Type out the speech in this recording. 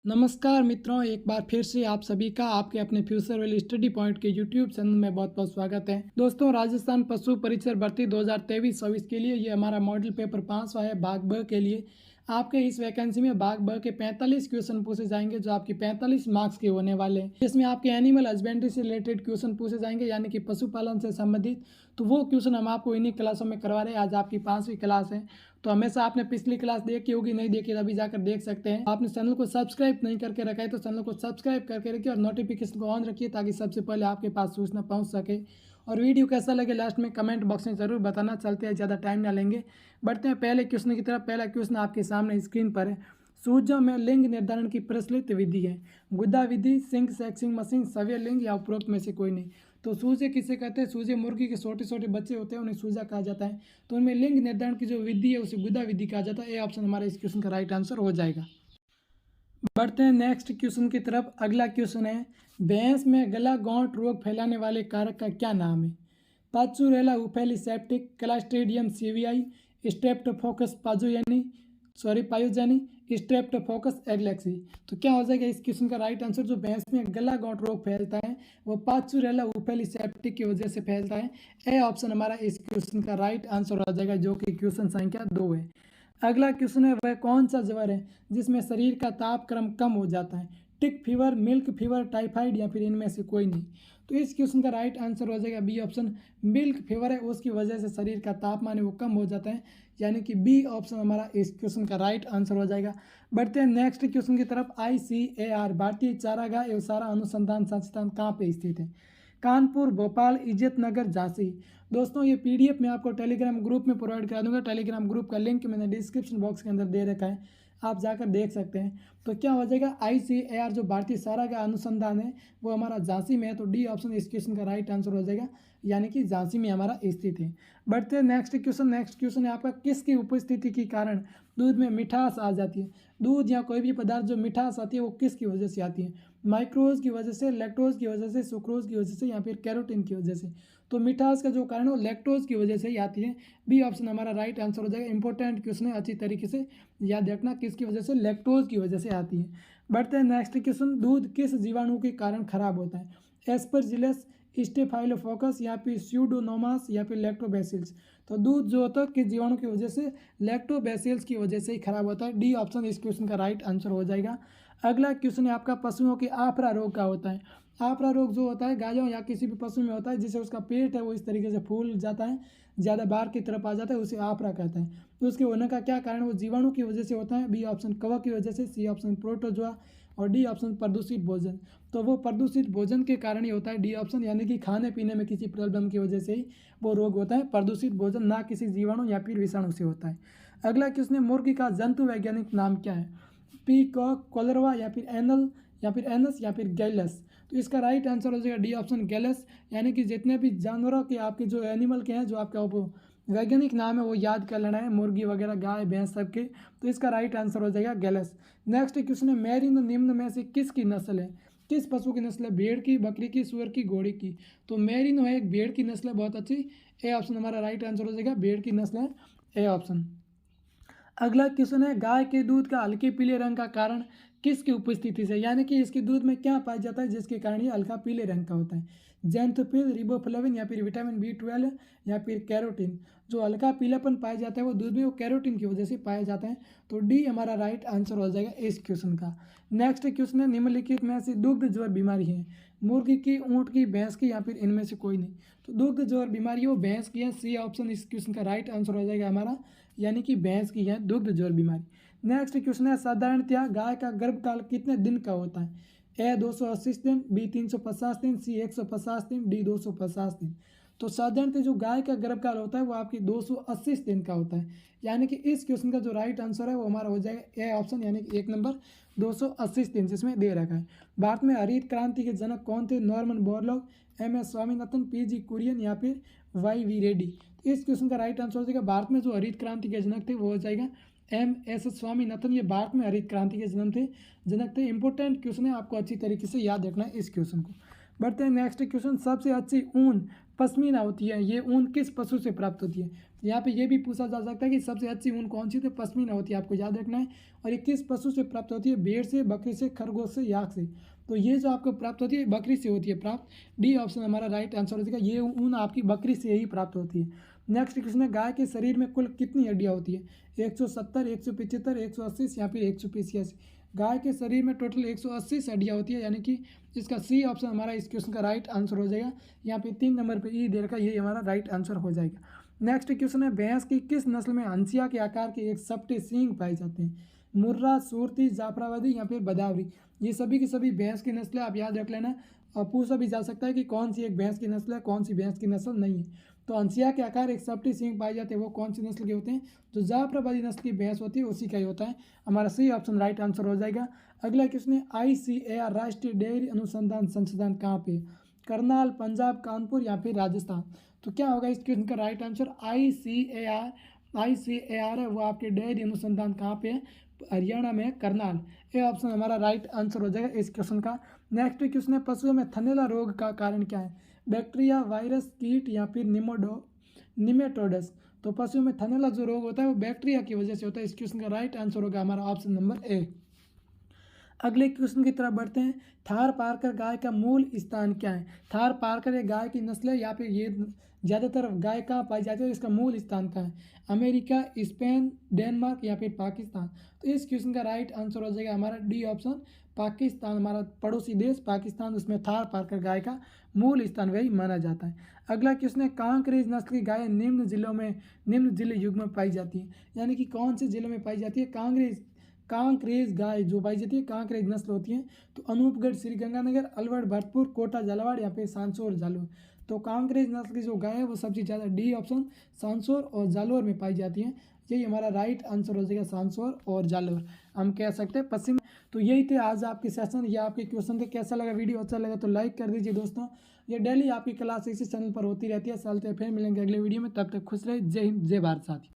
नमस्कार मित्रों, एक बार फिर से आप सभी का आपके अपने फ्यूचर वेल स्टडी पॉइंट के यूट्यूब चैनल में बहुत बहुत स्वागत है। दोस्तों, राजस्थान पशु परीक्षर भर्ती 2023-24 के लिए ये हमारा मॉडल पेपर 5वां है भाग ब के लिए। आपके इस वैकेंसी में भाग ब के 45 क्वेश्चन पूछे जाएंगे जो आपके 45 मार्क्स के होने वाले हैं। इसमें आपके एनिमल हस्बेंड्री से रिलेटेड क्वेश्चन पूछे जाएंगे, यानी कि पशुपालन से संबंधित। तो वो क्वेश्चन हम आपको इन्हीं क्लासों में करवा रहे हैं। आज आपकी 5वीं क्लास है, तो हमेशा आपने पिछली क्लास देखी होगी, नहीं देखी अभी जाकर देख सकते हैं। आपने चैनल को सब्सक्राइब नहीं करके रखा है तो चैनल को सब्सक्राइब करके रखिए और नोटिफिकेशन को ऑन रखिए ताकि सबसे पहले आपके पास सूचना पहुंच सके। और वीडियो कैसा लगे लास्ट में कमेंट बॉक्स में ज़रूर बताना। चलते हैं, ज़्यादा टाइम ना लेंगे, बढ़ते हैं पहले क्वेश्चन की तरफ। पहला क्वेश्चन आपके सामने स्क्रीन पर है। सूजों में लिंग निर्धारण की प्रचलित विधि है। गुदा विधि, सिंक सेक्सिंग मशीन, सव्य लिंग या उपरोक्त में से कोई नहीं। तो सूजे किसे कहते हैं? सूजे मुर्गी के छोटे छोटे बच्चे होते हैं, उन्हें सूजा कहा जाता है। तो उनमें लिंग निर्धारण की जो विधि है उसे गुदा विधि कहा जाता है। ये ऑप्शन हमारा इस क्वेश्चन का राइट आंसर हो जाएगा। बढ़ते हैं नेक्स्ट क्वेश्चन की तरफ। अगला क्वेश्चन है, भैंस में गला गांठ रोग फैलाने वाले कारक का क्या नाम है? पाचुरेला उफेली सेप्टिक, क्लास्ट्रीडियम सीवीआई, स्ट्रेप्टोफोकस पायोजेनी, स्ट्रेप्टोफोकस एग्लेक्सी। तो क्या हो जाएगा इस क्वेश्चन का राइट आंसर? जो भैंस में गला गांठ रोग फैलता है वो पाचुरेला उफेली सेप्टिक की वजह से फैलता है। ए ऑप्शन हमारा इस क्वेश्चन का राइट आंसर हो जाएगा, जो कि क्वेश्चन संख्या 2 है। अगला क्वेश्चन है, वह कौन सा ज्वर है जिसमें शरीर का तापक्रम कम हो जाता है? टिक फीवर, मिल्क फीवर, टाइफाइड या फिर इनमें से कोई नहीं। तो इस क्वेश्चन का राइट आंसर हो जाएगा बी ऑप्शन, मिल्क फीवर है, उसकी वजह से शरीर का तापमान है वो कम हो जाता है, यानी कि बी ऑप्शन हमारा इस क्वेश्चन का राइट आंसर हो जाएगा। बढ़ते हैं नेक्स्ट क्वेश्चन की तरफ। ICAR भारतीय चारागाह एवं चारा अनुसंधान संस्थान कहाँ पे स्थित है? कानपुर, भोपाल, इज्जतनगर, झांसी। दोस्तों, ये PDF मैं आपको टेलीग्राम ग्रुप में प्रोवाइड करा दूंगा। टेलीग्राम ग्रुप का लिंक मैंने डिस्क्रिप्शन बॉक्स के अंदर दे रखा है, आप जाकर देख सकते हैं। तो क्या हो जाएगा? ICAR जो भारतीय चारागाह अनुसंधान है वो हमारा झांसी में है। तो डी ऑप्शन इस क्वेश्चन का राइट आंसर हो जाएगा, यानी कि झांसी में हमारा स्थित है। बढ़ते हैं नेक्स्ट क्वेश्चन। नेक्स्ट क्वेश्चन है आपका, किसकी उपस्थिति के कारण दूध में मिठास आ जाती है? दूध या कोई भी पदार्थ जो मिठास आती है वो किसकी वजह से आती है? माइक्रोज की वजह से, लैक्टोज की वजह से, सुक्रोज की वजह से या फिर कैरोटीन की वजह से। तो मिठास का जो कारण है वो लैक्टोज की वजह से ही आती है। बी ऑप्शन हमारा राइट आंसर हो जाएगा। इंपॉर्टेंट क्वेश्चन है, अच्छी तरीके से याद रखना, किसकी वजह से? लैक्टोज की वजह से आती है। बढ़ते हैं नेक्स्ट क्वेश्चन। दूध किस जीवाणु के कारण खराब होता है? एस्परजिलस, स्टेफाइलोफोकस या फिर स्यूडोनोमास या फिर लैक्टोबैसिल्स। तो दूध जो होता है किस जीवाणु की वजह से? लैक्टोबैसिल्स की वजह से ही खराब होता है। डी ऑप्शन इस क्वेश्चन का राइट आंसर हो जाएगा। अगला क्वेश्चन है आपका, पशुओं के आफरा रोग का होता है? आफरा रोग जो होता है गायों या किसी भी पशु में होता है, जिससे उसका पेट है वो इस तरीके से फूल जाता है, ज़्यादा बाहर की तरफ आ जाता है, उसे आफरा कहते हैं। तो उसके होने का क्या कारण? वो जीवाणु की वजह से होता है। बी ऑप्शन कवक की वजह से, सी ऑप्शन प्रोटोजोआ और डी ऑप्शन प्रदूषित भोजन। तो वो प्रदूषित भोजन के कारण ही होता है, डी ऑप्शन, यानी कि खाने पीने में किसी प्रॉब्लम की वजह से ही वो रोग होता है। प्रदूषित भोजन ना किसी जीवाणु या फिर विषाणु से होता है। अगला क्वेश्चन है, मुर्गी का जंतु वैज्ञानिक नाम क्या है? पीकॉक, कोलरवा या फिर एनस या फिर गैलस। तो इसका राइट आंसर हो जाएगा डी ऑप्शन, गैलस। यानी कि जितने भी जानवरों के आपके जो एनिमल के हैं जो आपका वैज्ञानिक नाम है वो याद कर लेना है, मुर्गी वगैरह, गाय भैंस सबके। तो इसका राइट आंसर हो जाएगा गैलस। नेक्स्ट क्वेश्चन है, मेरिनो निम्न में से किसकी नस्ल है? किस पशु की नस्ल है? भेड़ की, बकरी की, सुअर की, घोड़ी की। तो मेरिनो है एक भेड़ की नस्ल है, बहुत अच्छी। ए ऑप्शन हमारा राइट आंसर हो जाएगा, भेड़ की नस्ल है, ए ऑप्शन। अगला क्वेश्चन है, गाय के दूध का हल्के पीले रंग का कारण किसकी उपस्थिति से? यानी कि इसके दूध में क्या पाया जाता है जिसके कारण ये हल्का पीले रंग का होता है? जेंथोफिल, रिबोफ्लाविन या फिर विटामिन B12 या फिर कैरोटीन। जो हल्का पीलापन पाया जाता है वो दूध में वो कैरोटीन की वजह से पाया जाता है। तो डी हमारा राइट आंसर हो जाएगा इस क्वेश्चन का। नेक्स्ट क्वेश्चन है, निम्नलिखित में से दुग्ध ज्वर बीमारी है? मुर्गी की, ऊँट की, भैंस की या फिर इनमें से कोई नहीं। तो दुग्ध ज्वर बीमारी वो भैंस की है। सी ऑप्शन इस क्वेश्चन का राइट आंसर हो जाएगा हमारा, यानी कि भैंस की है दुग्ध ज्वर बीमारी। नेक्स्ट क्वेश्चन है, साधारणतया गाय का गर्भकाल कितने दिन का होता है? ए 280 दिन, बी 350 दिन, सी 150 दिन, डी 250 दिन। तो साधारणतः जो गाय का गर्भकाल होता है वो आपकी 280 दिन का होता है, यानी कि इस क्वेश्चन का जो राइट आंसर है वो हमारा हो जाएगा ए ऑप्शन, यानी कि 1 नंबर 280 दिन जिसमें दे रखा है। भारत में हरित क्रांति के जनक कौन थे? Norman Borlaug, MS Swaminathan, PG Kurien या फिर YV रेड्डी। इस क्वेश्चन का राइट आंसर हो जाएगा, भारत में जो हरित क्रांति के जनक थे वो हो जाएगा MS स्वामीनाथन। ये भारत में हरित क्रांति के जनक थे। इंपॉर्टेंट क्वेश्चन है, आपको अच्छी तरीके से याद रखना है इस क्वेश्चन को। बढ़ते हैं नेक्स्ट क्वेश्चन। सबसे अच्छी ऊन पश्मीना होती है, ये ऊन किस पशु से प्राप्त होती है? यहाँ पे ये भी पूछा जा सकता है कि सबसे अच्छी ऊन कौन सी, तो पश्मीना होती है, आपको याद रखना है। और ये किस पशु से प्राप्त होती है, भेड़ से, बकरी से, खरगोश से, याक से। तो ये जो आपको प्राप्त होती है बकरी से होती है प्राप्त। डी ऑप्शन हमारा राइट आंसर हो जाएगा, ये ऊन आपकी बकरी से ही प्राप्त होती है। नेक्स्ट क्वेश्चन है, गाय के शरीर में कुल कितनी हड्डियाँ होती है, 170, 175, 180 या फिर 185। गाय के शरीर में टोटल 180 हड्डियाँ होती है, यानी कि इसका सी ऑप्शन हमारा इस क्वेश्चन का राइट आंसर हो जाएगा। यहाँ पे 3 नंबर पे ई दे रखा, ये हमारा राइट आंसर हो जाएगा। नेक्स्ट क्वेश्चन है, भैंस की किस नस्ल में हंसिया के आकार के एक सपटे सींग पाए जाते हैं, मुर्रा, सूरती, जाफराबादी या फिर बदावरी। ये सभी की सभी भैंस की नस्ल है, आप याद रख लेना। और पूछा भी जा सकता है कि कौन सी एक भैंस की नस्ल है, कौन सी भैंस की नस्ल नहीं है। तो हंसिया के आकार एक सपटे सींग पाए जाते हैं, वो कौन सी नस्ल के होते हैं, जो जाफराबादी नस्ल की भैंस होती है उसी का ही होता है। हमारा सही ऑप्शन राइट आंसर हो जाएगा। अगला क्वेश्चन है, ICAR राष्ट्रीय डेयरी अनुसंधान संस्थान कहाँ पे, करनाल, पंजाब, कानपुर या फिर राजस्थान। तो क्या होगा इस क्वेश्चन का राइट आंसर, ICAR है वो आपके डेयरी अनुसंधान कहाँ पे है, हरियाणा में, करनाल। ये ऑप्शन हमारा राइट आंसर हो जाएगा इस क्वेश्चन का। नेक्स्ट क्वेश्चन है, पशुओं में थनैला रोग का कारण क्या है, बैक्टीरिया, वायरस, कीट या फिर निमेटोडस। तो पशुओं में थनैला जो रोग होता है वो बैक्टीरिया की वजह से होता है। इस क्वेश्चन का राइट आंसर होगा हमारा ऑप्शन नंबर ए। अगले क्वेश्चन की तरफ बढ़ते हैं, थार पारकर गाय का मूल स्थान क्या है। थार पारकर ये गाय की नस्ल है, या फिर ये ज़्यादातर गाय कहाँ पाई जाती है, इसका मूल स्थान कहाँ है, अमेरिका, स्पेन, डेनमार्क या फिर पाकिस्तान। तो इस क्वेश्चन का राइट आंसर हो जाएगा हमारा डी ऑप्शन, पाकिस्तान। हमारा पड़ोसी देश पाकिस्तान, उसमें थार पारकर गाय का मूल स्थान वही माना जाता है। अगला क्वेश्चन है, कांकरेज नस्ल की गाय निम्न जिले युग में पाई जाती है, यानी कि कौन से जिलों में पाई जाती है, कांकरेज गाय जो पाई जाती है, कांकरेज नस्ल होती है। तो अनूपगढ़, श्रीगंगानगर, अलवर, भरतपुर, कोटा, झालावाड़ या फिर सांसौर, जालोर। तो कांकरेज नस्ल की जो गाय है वो सबसे ज़्यादा डी ऑप्शन सांसौर और जालोर में पाई जाती है। यही हमारा राइट आंसर हो जाएगा, सांसौर और जालोर हम कह सकते हैं पश्चिम। तो यही थे आज आपके सेशन या आपके क्वेश्चन थे। कैसा लगा वीडियो, अच्छा लगा तो लाइक कर दीजिए दोस्तों। ये डेली आपकी क्लास इसी चैनल पर होती रहती है। चलते हैं फिर मिलेंगे अगले वीडियो में, तब तक खुश रहे। जय हिंद, जय भारत साथी।